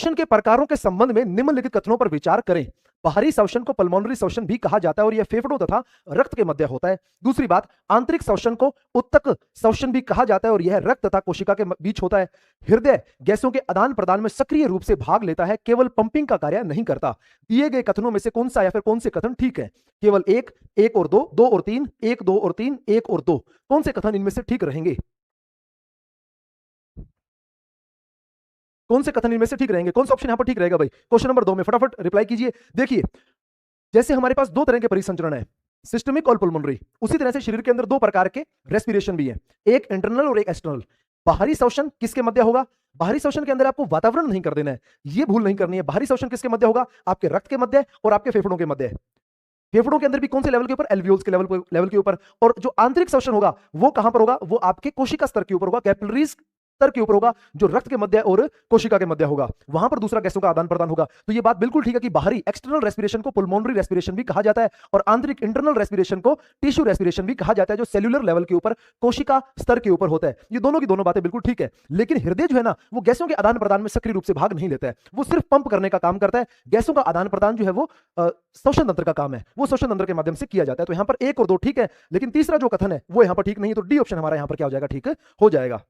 श्वसन के प्रकारों के संबंध में निम्नलिखित कथनों पर विचार करें। बाहरी श्वसन को पल्मोनरी श्वसन भी कहा जाता है और यह फेफड़ों तथा रक्त के मध्य होता है। दूसरी बात, आंतरिक श्वसन को उत्तक श्वसन भी कहा जाता है और यह रक्त तथा कोशिका के बीच होता है। हृदय गैसों के आदान प्रदान में सक्रिय रूप से भाग लेता है, केवल पंपिंग का कार्य नहीं करता। दिए गए कथनों में से कौन सा या फिर कौन से कथन ठीक है? केवल एक, एक और दो, दो और तीन, एक, दो और तीन, एक और दो। कौन से कथन इनमें से ठीक रहेंगे? कौन से कथन इनमें से ठीक रहेंगे? कौन सा ऑप्शन यहां पर ठीक रहेगा भाई? क्वेश्चन नंबर 2 में फटाफट रिप्लाई कीजिए। देखिए, जैसे हमारे पास दो तरह के परिसंचरण है, सिस्टमिक और पुल्मोनरी, उसी तरह से शरीर के अंदर दो प्रकार के रेस्पिरेशन भी है, एक इंटरनल और एक एक्सटर्नल। बाहरी श्वसन किसके मध्य होगा? बाहरी श्वसन के अंदर आपको वातावरण नहीं कर देना है, ये भूल नहीं करनी है। बाहरी श्वसन किसके मध्य होगा? आपके रक्त के मध्य और आपके फेफड़ों के मध्य। फेफड़ों के अंदर भी कौन से लेवल के ऊपर? एल्वियोल्स के लेवल के ऊपर। और जो आंतरिक श्वसन होगा वो कहां पर होगा? वो आपके कोशिका स्तर के ऊपर होगा, कैपिलरीज स्तर के ऊपर होगा, जो रक्त के मध्य और कोशिका के मध्य होगा। वहां पर दूसरा गैसों का आदान प्रदान होगा। तो ये बात बिल्कुल ठीक है कि बाहरी एक्सटर्नल रेस्पिरेशन को पुल्मोनरी रेस्पिरेशन भी कहा जाता है और आंतरिक इंटरनल रेस्पिरेशन को टिश्यू रेस्पिरेशन भी कहा जाता है, जो सेल्यूलर लेवल के ऊपर कोशिका स्तर के ऊपर होता है। ये दोनों की दोनों बातें बिल्कुल ठीक है। लेकिन हृदय जो है ना, वो गैसों के आदान प्रदान में सक्रिय रूप से भाग नहीं लेता है, वो सिर्फ पंप करने का काम करता है। गैसों का आदान प्रदान जो है वो श्वसन तंत्र का काम है, वो श्वसन तंत्र के माध्यम से किया जाता है। तो यहां पर एक और दो ठीक है, लेकिन तीसरा जो कथन है वो यहां पर ठीक नहीं है। तो डी ऑप्शन हमारा यहां पर क्या हो जाएगा? ठीक हो जाएगा।